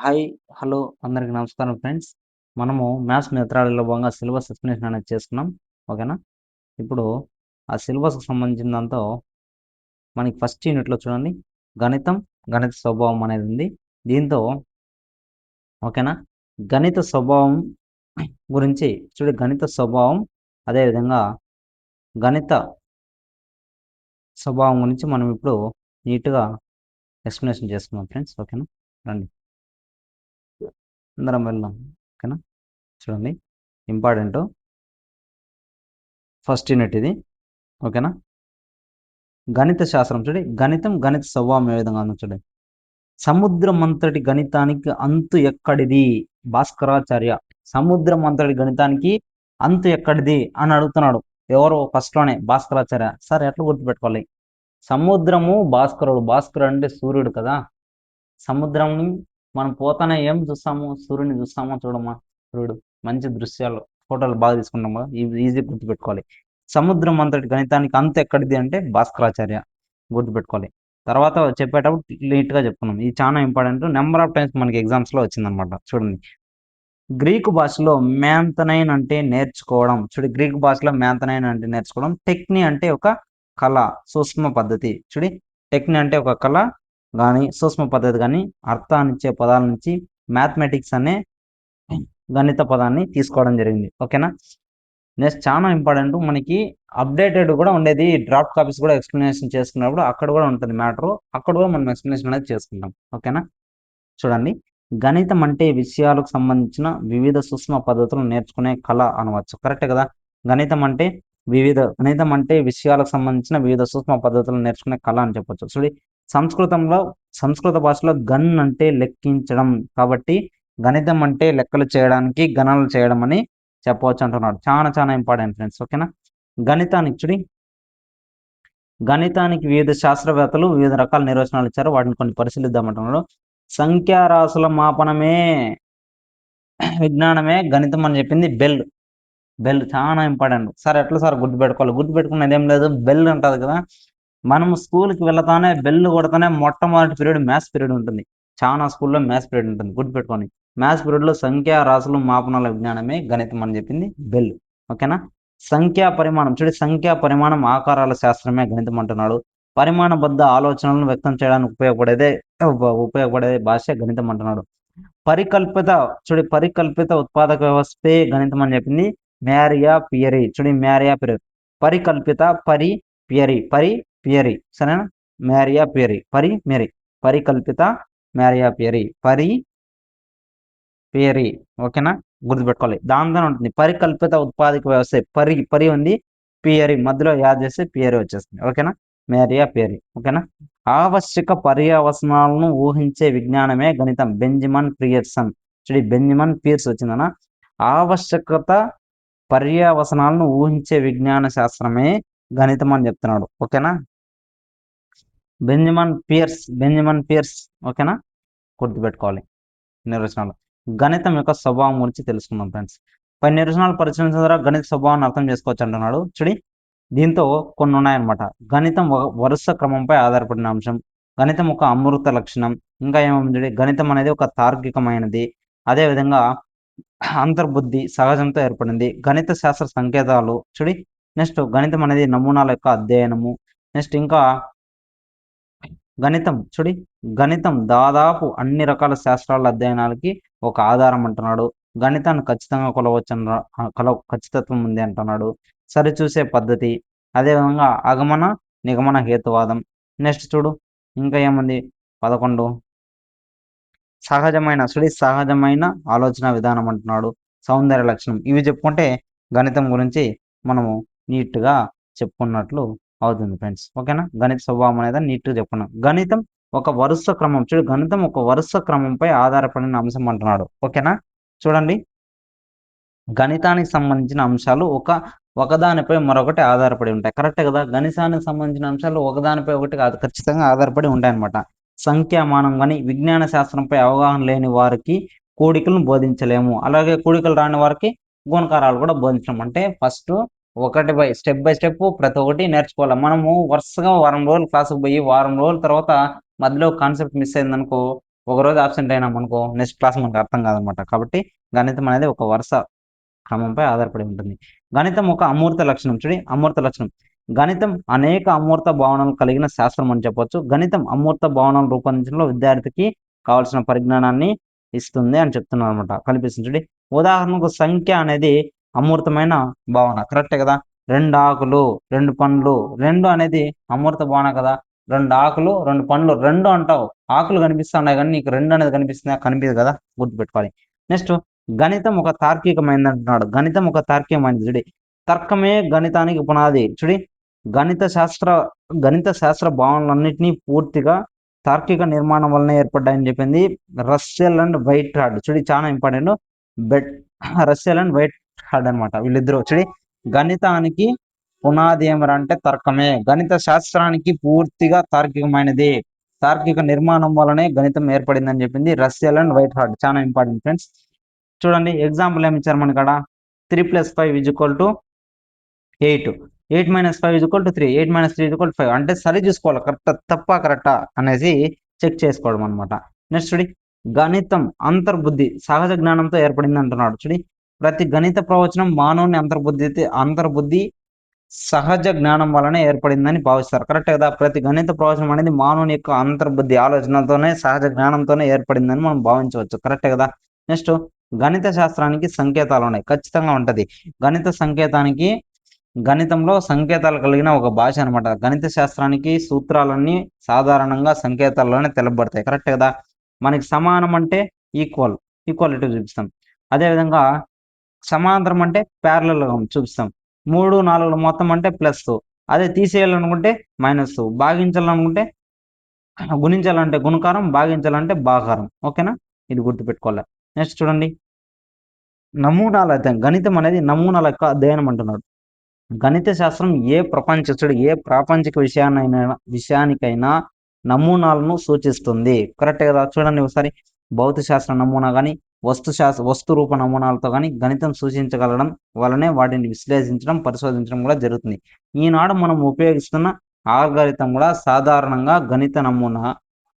Hi, hello అందరికి నమస్కారం friends. మనము మ్యాథ్స్ మెథడాలజీలో భాగంగా సిలబస్ ఎక్స్ప్లెనేషన్ అనేది చేసుకున్నాం. ఓకేనా? ఇప్పుడు ఆ సిలబస్కి సంబంధించిన దాంతో మనకి ఫస్ట్ యూనిట్లో చూడండి, గణితం, గణిత స్వభావం అనేది ఉంది. దీంతో ఓకేనా, గణిత స్వభావం గురించి గణిత స్వభావం, అదేవిధంగా గణిత స్వభావం గురించి మనం ఇప్పుడు నీట్గా ఎక్స్ప్లెనేషన్ చేసుకున్నాం ఫ్రెండ్స్. ఓకేనా? రండి అందరం వెళ్దాం. ఓకేనా? చూడండి, ఇంపార్టెంట్ ఫస్ట్ యూనిట్ ఇది. ఓకేనా? గణిత శాస్త్రం గణితం, గణిత స్వభావం ఏ విధంగా ఉందో చూడండి. సముద్రం అంతటి గణితానికి అంతు ఎక్కడిది? భాస్కరాచార్య సముద్రం అంతటి గణితానికి అంతు ఎక్కడిది అని అడుగుతున్నాడు. ఎవరు? ఫస్ట్లోనే భాస్కరాచార్య. సార్ ఎట్లా గుర్తుపెట్టుకోవాలి? సముద్రము భాస్కరుడు. భాస్కరుడు అంటే సూర్యుడు కదా. సముద్రం మనం పోతానే ఏం చూస్తాము? సూర్యుని చూస్తామా? చూడమా? సూర్యుడు మంచి దృశ్యాలు, ఫోటోలు బాగా తీసుకుంటాం కదా, ఈజీ గుర్తుపెట్టుకోవాలి. సముద్రం అంతటి గణితానికి అంత ఎక్కడిది అంటే భాస్కరాచార్య. గుర్తుపెట్టుకోవాలి. తర్వాత చెప్పేటప్పుడు నీట్గా చెప్పుకున్నాం. ఇది చాలా ఇంపార్టెంట్. నెంబర్ ఆఫ్ టైమ్స్ మనకి ఎగ్జామ్స్లో వచ్చిందనమాట. చూడండి, గ్రీకు భాషలో మ్యాంతనైన్ అంటే నేర్చుకోవడం. గ్రీకు భాషలో మ్యాంతనైన్ అంటే నేర్చుకోవడం. టెక్ని అంటే ఒక కళ, సూక్ష్మ పద్ధతి. టెక్ని అంటే ఒక కళ కానీ, సూక్ష్మ పద్ధతి కానీ, అర్థాన్నిచ్చే పదాల నుంచి మ్యాథమెటిక్స్ అనే గణిత పదాన్ని తీసుకోవడం జరిగింది. ఓకేనా? నెక్స్ట్ చాలా ఇంపార్టెంట్, మనకి అప్డేటెడ్ కూడా ఉండేది. డ్రాఫ్ట్ కాపీస్ కూడా ఎక్స్ప్లెనేషన్ చేసుకున్నప్పుడు అక్కడ కూడా ఉంటుంది మ్యాటర్. అక్కడ కూడా మనం ఎక్స్ప్లెనేషన్ అనేది చేసుకుంటాం. ఓకేనా? చూడండి, గణితం అంటే విషయాలకు సంబంధించిన వివిధ సూక్ష్మ పద్ధతులను నేర్చుకునే కళ అనవచ్చు. కరెక్టే కదా? గణితం అంటే విషయాలకు సంబంధించిన వివిధ సూక్ష్మ పద్ధతులను నేర్చుకునే కళ అని చెప్పొచ్చు. సంస్కృత భాషలో గన్ అంటే లెక్కించడం. కాబట్టి గణితం అంటే లెక్కలు చేయడానికి, గణనలు చేయడం అని చెప్పవచ్చు అంటున్నాడు. చాలా చాలా ఇంపార్టెంట్ ఫ్రెండ్స్. ఓకేనా? గణితానికి వివిధ శాస్త్రవేత్తలు వివిధ రకాల నిర్వచనాలు ఇచ్చారు. వాటిని కొన్ని పరిశీలిద్దామంటున్నాడు. సంఖ్యారాశుల మాపనమే విజ్ఞానమే గణితం అని చెప్పింది బెల్ చాలా ఇంపార్టెంట్. సార్ ఎట్లా సార్ గుర్తుపెట్టుకోవాలి? గుర్తుపెట్టుకునేది ఏం లేదు, బెల్ ఉంటుంది కదా. మనం స్కూల్కి వెళ్తానే బెల్ కొడతానే మొట్టమొదటి పీరియడ్ మ్యాథ్స్ పీరియడ్ ఉంటుంది. చాలా స్కూల్లో మ్యాథ్స్ పీరియడ్ ఉంటుంది. గుర్తుపెట్టుకోండి, మ్యాథ్స్ పీరియడ్లో సంఖ్యా రాశులు మాపనాల విజ్ఞానమే గణితం అని చెప్పింది బెల్. ఓకేనా? సంఖ్యా పరిమాణం సంఖ్యా పరిమాణం ఆకారాల శాస్త్రమే గణితం అంటున్నాడు. పరిమాణబద్ధ ఆలోచనలను వ్యక్తం చేయడానికి ఉపయోగపడే భాష గణితం అంటున్నాడు. పరికల్పిత ఉత్పాదక వ్యవస్థే గణితం అని చెప్పింది మ్యారియా పియరీ. Mario Pieri. పరికల్పిత పియరీ సరేనా? మ్యారియా పియరీ పరికల్పిత మ్యారియా పియరీ. ఓకేనా? గుర్తుపెట్టుకోవాలి. దాంతో ఉంటుంది పరికల్పిత ఉత్పాదక వ్యవస్థ. పరి ఉంది, పియరీ మధ్యలో యాడ్ చేస్తే పియరీ వచ్చేస్తుంది. ఓకేనా? Maria Pieri. ఓకేనా? ఆవశ్యక పర్యవసనాలను ఊహించే విజ్ఞానమే గణితం. Benjamin Pearson. బెంజమిన్ పియర్స్ వచ్చిందన్న. ఆవశ్యకత పర్యవసనాలను ఊహించే విజ్ఞాన శాస్త్రమే గణితం అని చెప్తున్నాడు. ఓకేనా? Benjamin Peirce. ఓకేనా? గుర్తుపెట్టుకోవాలి. నిర్వచనాలు. గణితం యొక్క స్వభావం గురించి తెలుసుకుందాం ఫ్రెండ్స్. పై నిర్వచనాలు పరిశీలించిన ద్వారా గణిత స్వభావాన్ని అర్థం చేసుకోవచ్చు అంటున్నాడు. దీంతో కొన్ని ఉన్నాయన్నమాట. గణితం వరుస క్రమంపై ఆధారపడిన అంశం. గణితం ఒక అమృత లక్షణం. ఇంకా ఏముంది? గణితం అనేది ఒక తార్కికమైనది. అదేవిధంగా అంతర్బుద్ధి సహజంతో ఏర్పడింది. గణిత శాస్త్ర సంకేతాలు. నెక్స్ట్ గణితం అనేది నమూనాల యొక్క అధ్యయనము. నెక్స్ట్ ఇంకా గణితం దాదాపు అన్ని రకాల శాస్త్రాల అధ్యయనాలకి ఒక ఆధారం అంటున్నాడు. గణితాన్ని ఖచ్చితంగా ఖచ్చితత్వం ఉంది అంటున్నాడు. సరిచూసే పద్ధతి, అదేవిధంగా ఆగమన నిగమన హేతువాదం. నెక్స్ట్ ఇంకా ఏముంది? 11 సహజమైన ఆలోచన విధానం అంటున్నాడు. సౌందర్య లక్షణం. ఇవి చెప్పుకుంటే గణితం గురించి మనము నీట్గా చెప్పుకున్నట్లు అవుతుంది ఫ్రెండ్స్. ఓకేనా? గణిత స్వభావం అనేది నీట్గా చెప్పుకున్నాం. గణితం ఒక వరుస క్రమం. గణితం ఒక వరుస క్రమంపై ఆధారపడిన అంశం అంటున్నాడు. ఓకేనా? చూడండి, గణితానికి సంబంధించిన అంశాలు ఒకదానిపై మరొకటి ఆధారపడి ఉంటాయి. కరెక్టే కదా? గణితానికి సంబంధించిన అంశాలు ఒకదానిపై ఒకటి ఖచ్చితంగా ఆధారపడి ఉంటాయన్నమాట. సంఖ్యామానం కానీ విజ్ఞాన శాస్త్రంపై అవగాహన లేని వారికి కూడికలను బోధించలేము. అలాగే కూడికలు రాని వారికి గుణకారాలు కూడా బోధించడం. అంటే ఫస్ట్ స్టెప్ బై స్టెప్ ప్రతి ఒక్కటి నేర్చుకోవాలి. మనము వరుసగా వారం రోజులు క్లాసుకు పోయి వారం రోజుల తర్వాత మధ్యలో కాన్సెప్ట్ మిస్ అయిందనుకో, ఒకరోజు ఆబ్సెంట్ అయినాం అనుకో నెక్స్ట్ క్లాస్ మనకు అర్థం కాదనమాట. కాబట్టి గణితం అనేది ఒక వరుస క్రమంపై ఆధారపడి ఉంటుంది. గణితం ఒక అమూర్త లక్షణం. చూడి అమూర్త లక్షణం. గణితం అనేక అమూర్త భావనలు కలిగిన శాస్త్రం అని చెప్పొచ్చు. గణితం అమూర్త భావనలు రూపొందించడంలో విద్యార్థికి కావాల్సిన పరిజ్ఞానాన్ని ఇస్తుంది అని చెప్తున్నారు అనమాట. కనిపిస్తుంది చూడి. ఉదాహరణకు సంఖ్య అనేది అమూర్తమైన భావన. కరెక్టే కదా. 2 ఆకులు, 2 పండ్లు, 2 అనేది అమూర్త భావన కదా. 2 ఆకులు, 2 పండ్లు, 2 అంటావు. ఆకులు కనిపిస్తున్నాయి కానీ నీకు 2 అనేది కనిపిస్తుందా? కనిపించదు కదా. గుర్తుపెట్టుకోవాలి. నెక్స్ట్ గణితం ఒక తార్కికమైనది అంటున్నాడు. గణితం ఒక తార్కికమైనది. చూడి తర్కమే గణితానికి పునాది. చూడి గణిత శాస్త్ర భావనలన్నింటినీ పూర్తిగా తార్కిక నిర్మాణం వలన ఏర్పడ్డాయని చెప్పింది రస్సెల్ అండ్ వైట్ హార్డ్. చూడి చాలా important. Russell and white hard అనమాట వీళ్ళిద్దరు. చూడి గణితానికి పునాది ఏమరా అంటే తర్కమే. గణిత శాస్త్రానికి పూర్తిగా తార్కికమైనది. తార్కిక నిర్మాణం వలనే గణితం ఏర్పడిందని చెప్పింది రస్సెల్ అండ్ వైట్ హార్డ్. చాలా ఇంపార్టెంట్ ఫ్రెండ్స్. చూడండి ఎగ్జాంపుల్ ఏమి ఇచ్చారు మనకాడ. 3 + 5 = 8. 8 - 5 = 3. 8 - 3 = 5. అంటే సరి చూసుకోవాలి. కరెక్టా అనేసి చెక్ చేసుకోవడం అనమాట. నెక్స్ట్ చూడి గణితం అంతర్బుద్ధి సహజ జ్ఞానంతో ఏర్పడింది అంటున్నాడు. చూడి ప్రతి గణిత ప్రవచనం మానవుని అంతర్బుద్ధి సహజ జ్ఞానం వలనే ఏర్పడిందని భావిస్తారు. కరెక్ట్ కదా. ప్రతి గణిత ప్రవచనం అనేది మానవుని యొక్క అంతర్బుద్ధి ఆలోచనతోనే సహజ జ్ఞానంతోనే ఏర్పడిందని మనం భావించవచ్చు. కరెక్టే కదా. నెక్స్ట్ గణిత శాస్త్రానికి సంకేతాలు ఉన్నాయి. ఖచ్చితంగా ఉంటది. గణితంలో సంకేతాలు కలిగిన ఒక భాష అనమాట. గణిత శాస్త్రానికి సూత్రాలన్నీ సాధారణంగా సంకేతాల్లోనే తెలపబడతాయి. కరెక్ట్ కదా. మనకి సమానం అంటే ఈక్వాలిటీ చూపిస్తాం. అదేవిధంగా సమాంతరం అంటే ప్యారలల్ చూపిస్తాం. 3, 4 మొత్తం అంటే ప్లస్. అదే తీసేయాలనుకుంటే మైనస్. భాగించాలనుకుంటే గుణించాలంటే గుణకారం, భాగించాలంటే భాగారం. ఓకేనా. ఇది గుర్తుపెట్టుకోవాలి. నెక్స్ట్ చూడండి నమూనాల అధ్యయనం. గణితం అనేది నమూనాల యొక్క అధ్యయనం అంటున్నాడు. గణిత శాస్త్రం ఏ ప్రాపంచిక విషయానికైనా నమూనాలను సూచిస్తుంది. కరెక్ట్ కదా. చూడండి ఒకసారి భౌతిక శాస్త్ర నమూనా కానీ వస్తు రూప నమూనాలతో కానీ గణితం సూచించగలడం వలనే వాటిని విశ్లేషించడం, పరిశోధించడం కూడా జరుగుతుంది. ఈనాడు మనం ఉపయోగిస్తున్న ఆల్గారిథం కూడా సాధారణంగా గణిత నమూనా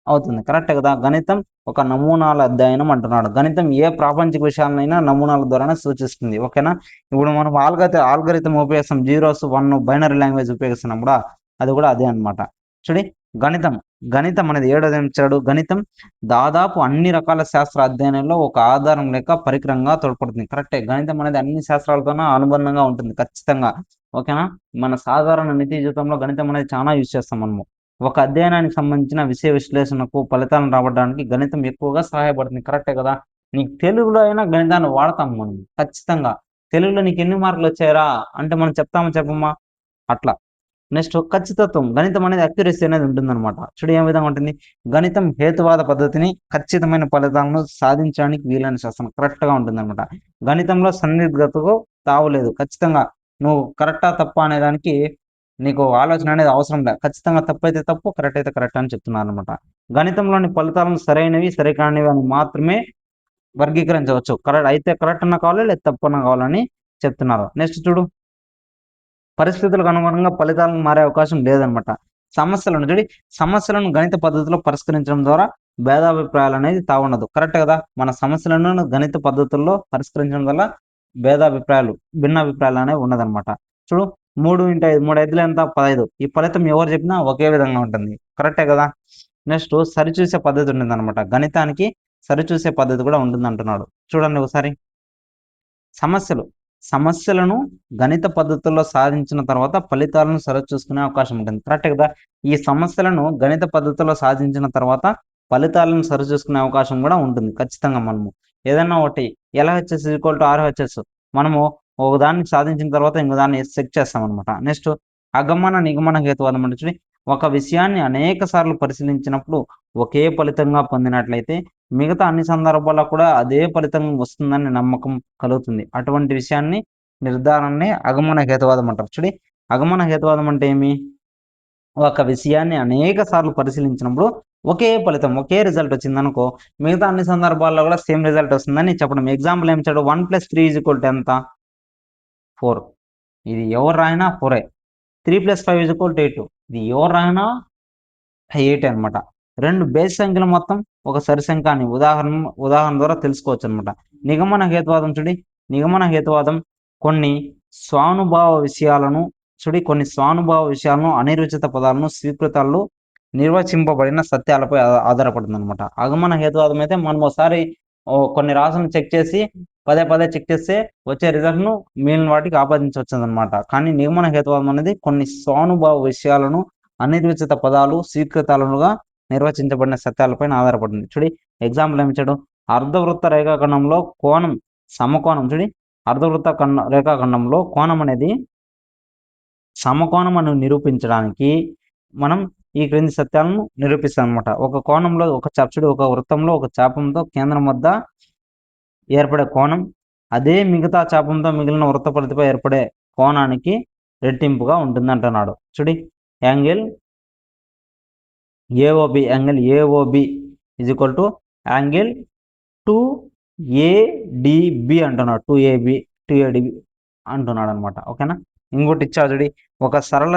అవుతుంది. కరెక్ట్ కదా. గణితం ఒక నమూనాల అధ్యయనం అంటున్నాడు. గణితం ఏ ప్రాపంచిక విషయాలనైనా నమూనాల ద్వారానే సూచిస్తుంది. ఓకేనా. ఇప్పుడు మనం ఆల్గరిథం ఉపయోగిస్తాం. 0s 1 బైనరీ లాంగ్వేజ్ ఉపయోగిస్తున్నాం కూడా అది కూడా అదే అనమాట. చూడి గణితం అనేది 7వ ఇచ్చాడు. గణితం దాదాపు అన్ని రకాల శాస్త్ర అధ్యయనంలో ఒక ఆధారం లేక పరికరంగా తోడ్పడుతుంది. కరెక్టే. గణితం అనేది అన్ని శాస్త్రాలతోనూ అనుబంధంగా ఉంటుంది ఖచ్చితంగా. ఓకేనా. మన సాధారణ నిత్య జీవితంలో గణితం అనేది చాలా యూజ్ చేస్తాం మనము. ఒక అధ్యయనానికి సంబంధించిన విషయ విశ్లేషణకు ఫలితాలను రాబట్టడానికి గణితం ఎక్కువగా సహాయపడుతుంది. కరెక్టే కదా. నీకు తెలుగులో అయినా గణితాన్ని వాడతాం మనం ఖచ్చితంగా. తెలుగులో నీకు ఎన్ని మార్కులు వచ్చాయరా అంటే మనం చెప్పమ్మా అట్లా. నెక్స్ట్ ఖచ్చితత్వం. గణితం అనేది అక్యురసీ అనేది ఉంటుందన్నమాట. చూడు ఏ విధంగా ఉంటుంది. గణితం హేతువాద పద్ధతిని ఖచ్చితమైన ఫలితాలను సాధించడానికి వీలైన శాస్త్రం. కరెక్ట్గా ఉంటుందన్నమాట. గణితంలో సన్నిగ్ధతకు తావులేదు. ఖచ్చితంగా నువ్వు కరెక్టా తప్ప అనే దానికి నీకు ఆలోచన అనేది అవసరం లేదు. ఖచ్చితంగా తప్పు అయితే తప్పు, కరెక్ట్ అయితే కరెక్ట్ అని చెప్తున్నారు అనమాట. గణితంలోని ఫలితాలను సరైనవి సరికానివి అని మాత్రమే వర్గీకరించవచ్చు. కరెక్ట్ అన్న కావాలి లేదా తప్పు అన్న కావాలని చెప్తున్నారు. నెక్స్ట్ చూడు పరిస్థితులకు అనుగుణంగా ఫలితాలను మారే అవకాశం లేదనమాట. సమస్యలను గణిత పద్ధతిలో పరిష్కరించడం ద్వారా భేదాభిప్రాయాలు అనేది తావుండదు. కరెక్ట్ కదా. మన సమస్యలను గణిత పద్ధతుల్లో పరిష్కరించడం వల్ల భిన్నాభిప్రాయాలు అనేవి ఉండదన్నమాట. చూడు 3 × 5 3 5 ఎంత 15. ఈ ఫలితం ఎవరు చెప్పినా ఒకే విధంగా ఉంటుంది. కరెక్టే కదా. నెక్స్ట్ సరిచూసే పద్ధతి ఉంటుంది అనమాట. గణితానికి సరిచూసే పద్ధతి కూడా ఉంటుంది అంటున్నాడు. చూడండి ఒకసారి సమస్యలను గణిత పద్ధతుల్లో సాధించిన తర్వాత ఫలితాలను సరిచూసుకునే అవకాశం ఉంటుంది. కరెక్ట్ కదా. ఈ సమస్యలను గణిత పద్ధతిలో సాధించిన తర్వాత ఫలితాలను సరిచూసుకునే అవకాశం కూడా ఉంటుంది ఖచ్చితంగా. మనము ఏదైనా ఒకటి LHS = RHS మనము ఒకదాన్ని సాధించిన తర్వాత ఇంకో దాన్ని చెక్ చేస్తాం అనమాట. నెక్స్ట్ అగమన నిగమన హేతువాదం అంటే చూడండి ఒక విషయాన్ని అనేక సార్లు పరిశీలించినప్పుడు ఒకే ఫలితంగా పొందినట్లయితే మిగతా అన్ని సందర్భాల్లో కూడా అదే ఫలితం వస్తుందని నమ్మకం కలుగుతుంది. అటువంటి విషయాన్ని నిర్ధారణనే అగమన హేతువాదం అంటారు. చూడి అగమన హేతువాదం అంటే ఏమి. ఒక విషయాన్ని అనేక సార్లు పరిశీలించినప్పుడు ఒకే ఫలితం ఒకే రిజల్ట్ వచ్చింది అనుకో మిగతా అన్ని సందర్భాల్లో కూడా సేమ్ రిజల్ట్ వస్తుందని చెప్పడం. ఎగ్జాంపుల్ ఏం చెప్పాడు. 1 + 3 = ఎంత 4. ఇది ఎవరు రాయినా 4. 3 + 5 = 8. ఇది ఎవరు రాయినా 8 అనమాట. రెండు బేస్ సంఖ్యలు మొత్తం ఒక సరి సంఖ్య అని ఉదాహరణ ద్వారా తెలుసుకోవచ్చు అనమాట. నిగమన హేతువాదం చూడి, నిగమన హేతువాదం కొన్ని స్వానుభావ విషయాలను అనిర్వచిత పదాలను స్వీకృతాలు నిర్వచింపబడిన సత్యాలపై ఆధారపడుతుంది అనమాట. ఆగమన హేతువాదం అయితే మనం ఒకసారి కొన్ని రాసులను చెక్ చేసి పదే చెక్ చేస్తే వచ్చే రిజల్ట్ను మిగిలిన వాటికి ఆపాదించవచ్చు అనమాట. కానీ నిగమన హేతువాదం అనేది కొన్ని స్వానుభావ విషయాలను అనిర్వచిత పదాలు స్వీకృతాలుగా నిర్వచించబడిన సత్యాలపైన ఆధారపడింది. చూడి ఎగ్జాంపుల్ ఏమి ఇచ్చాడు, అర్ధవృత్త రేఖాఖండంలో కోణం సమకోణం. చూడి అర్ధవృత్త రేఖాఖండంలో కోణం అనేది సమకోణం అని నిరూపించడానికి మనం ఈ క్రింది సత్యాలను నిరూపిస్తాం అనమాట. ఒక కోణంలో ఒక వృత్తంలో ఒక చాపంతో కేంద్రం వద్ద ఏర్పడే కోణం అదే మిగతా చాపంతో మిగిలిన వృత్త పరిధిపై ఏర్పడే కోణానికి రెట్టింపుగా ఉంటుంది అంటున్నాడు. చూడి angle AOB is equal to angle 2ADB అంటున్నాడు. 2ADB అంటున్నాడు అనమాట. ఓకేనా. ఇంకోటి ఇచ్చాడు చూడి, ఒక సరళ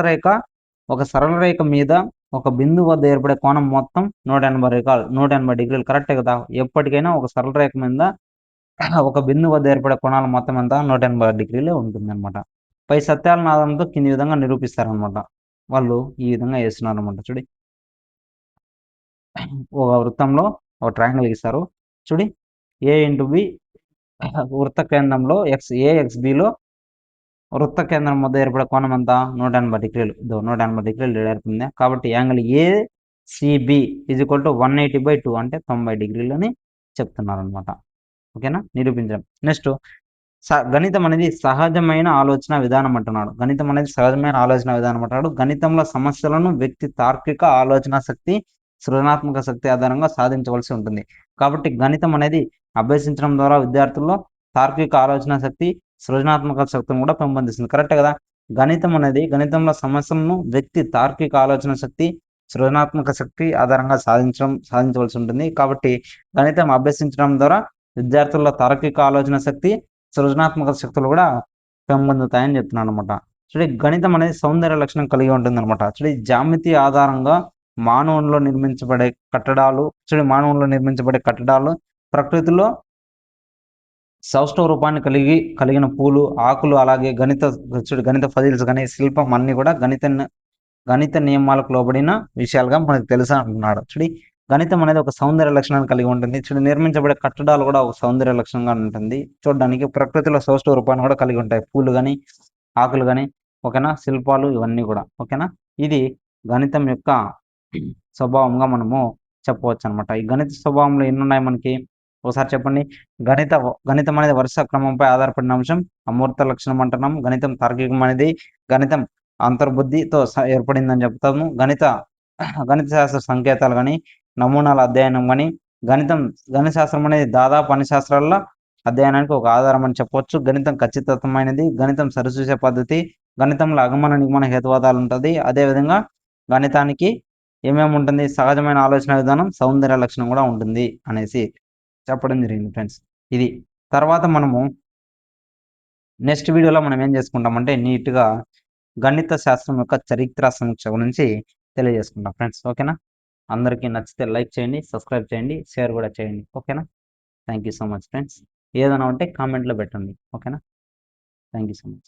రేఖ మీద ఒక బిందువు వద్ద ఏర్పడే కోణం మొత్తం 180 డిగ్రీలు. కరెక్టే కదా. ఎప్పటికైనా ఒక సరళ రేఖ మీద ఒక బిందువు వద్ద ఏర్పడే కోణాల మొత్తం ఎంత 180 డిగ్రీలే ఉంటుంది అనమాట. పై సత్యాలను ఆధారంతో కింది విధంగా నిరూపిస్తారనమాట. వాళ్ళు ఈ విధంగా వేస్తున్నారు అనమాట. చూడి ఒక వృత్తంలో ఒక ట్రయాంగిల్ గీస్తారు. చూడి A ఇంటూ B వృత్త కేంద్రంలో AXBలో వృత్త కేంద్రం మధ్య ఏర్పడే కోణం ఎంత 180 డిగ్రీలు. 180 డిగ్రీలు ఏర్పడింది. కాబట్టి angle ACB is equal to 180/2 అంటే 90 డిగ్రీలు అని చెప్తున్నారు అనమాట. ఓకేనా, నిరూపించడం. నెక్స్ట్ గణితం అనేది సహజమైన ఆలోచన విధానం అంటున్నాడు. గణితంలో సమస్యలను వ్యక్తి తార్కిక ఆలోచన శక్తి సృజనాత్మక శక్తి ఆధారంగా సాధించవలసి ఉంటుంది. కాబట్టి గణితం అనేది అభ్యసించడం ద్వారా విద్యార్థుల్లో తార్కిక ఆలోచన శక్తి సృజనాత్మక శక్తిని కూడా పెంపొందిస్తుంది. కరెక్ట్ కదా. గణితంలో సమస్యలను వ్యక్తి తార్కిక ఆలోచన శక్తి సృజనాత్మక శక్తి ఆధారంగా సాధించవలసి ఉంటుంది. కాబట్టి గణితం అభ్యసించడం ద్వారా విద్యార్థుల్లో తార్కిక ఆలోచన శక్తి సృజనాత్మక శక్తులు కూడా పెంపొందుతాయని చెప్తున్నాను అనమాట. చూడండి, గణితం అనేది సౌందర్య లక్షణం కలిగి ఉంటుంది అనమాట. చూడండి, జామితి ఆధారంగా మానవుల్లో నిర్మించబడే కట్టడాలు ప్రకృతిలో సౌష్ఠవ రూపాన్ని కలిగిన పూలు, ఆకులు, అలాగే గణిత ఫజిల్స్ కానీ శిల్పం అన్ని కూడా గణిత నియమాలకు లోబడిన విషయాలుగా మనకు తెలుసు అంటున్నాడు. చూడి, గణితం అనేది ఒక సౌందర్య లక్షణాన్ని కలిగి ఉంటుంది. చూడండి, నిర్మించబడే కట్టడాలు కూడా ఒక సౌందర్య లక్షణంగా ఉంటుంది. చూడడానికి ప్రకృతిలో సౌష్ఠవ రూపాన్ని కూడా కలిగి ఉంటాయి. పూలు కానీ ఆకులు కానీ, ఓకేనా, శిల్పాలు ఇవన్నీ కూడా. ఓకేనా, ఇది గణితం యొక్క స్వభావంగా మనము చెప్పవచ్చు అనమాట. ఈ గణిత స్వభావంలో ఎన్ని ఉన్నాయి మనకి ఒకసారి చెప్పండి. గణితం అనేది వరుస క్రమంపై ఆధారపడిన అంశం. అమూర్త లక్షణం అంటున్నాం. గణితం తార్కికం అనేది గణితం అంతర్బుద్ధితో ఏర్పడిందని చెప్తాము. గణిత శాస్త్ర సంకేతాలు కానీ నమూనాల అధ్యయనం కానీ గణిత శాస్త్రం అనేది దాదాపు అన్ని శాస్త్రాల్లో అధ్యయనానికి ఒక ఆధారం అని చెప్పవచ్చు. గణితం ఖచ్చితత్వమైనది. గణితం సరిచూసే పద్ధతి. గణితంలో అగమన నిగమన హేతువాదాలు ఉంటుంది. అదేవిధంగా గణితానికి ఏమేమి ఉంటుంది, సహజమైన ఆలోచన విధానం, సౌందర్య లక్షణం కూడా ఉంటుంది అనేసి చెప్పడం జరిగింది ఫ్రెండ్స్. ఇది తర్వాత మనము నెక్స్ట్ వీడియోలో మనం ఏం చేసుకుంటామంటే నీట్గా గణిత శాస్త్రం యొక్క చరిత్ర సమీక్ష గురించి తెలియజేసుకుంటాం ఫ్రెండ్స్. ఓకేనా, అందరికీ నచ్చితే లైక్ చేయండి, సబ్స్క్రైబ్ చేయండి, షేర్ కూడా చేయండి. ఓకేనా, thank you so much friends. ఏదైనా ఉంటే కామెంట్లో పెట్టండి. ఓకేనా, థ్యాంక్ యూ సో మచ్.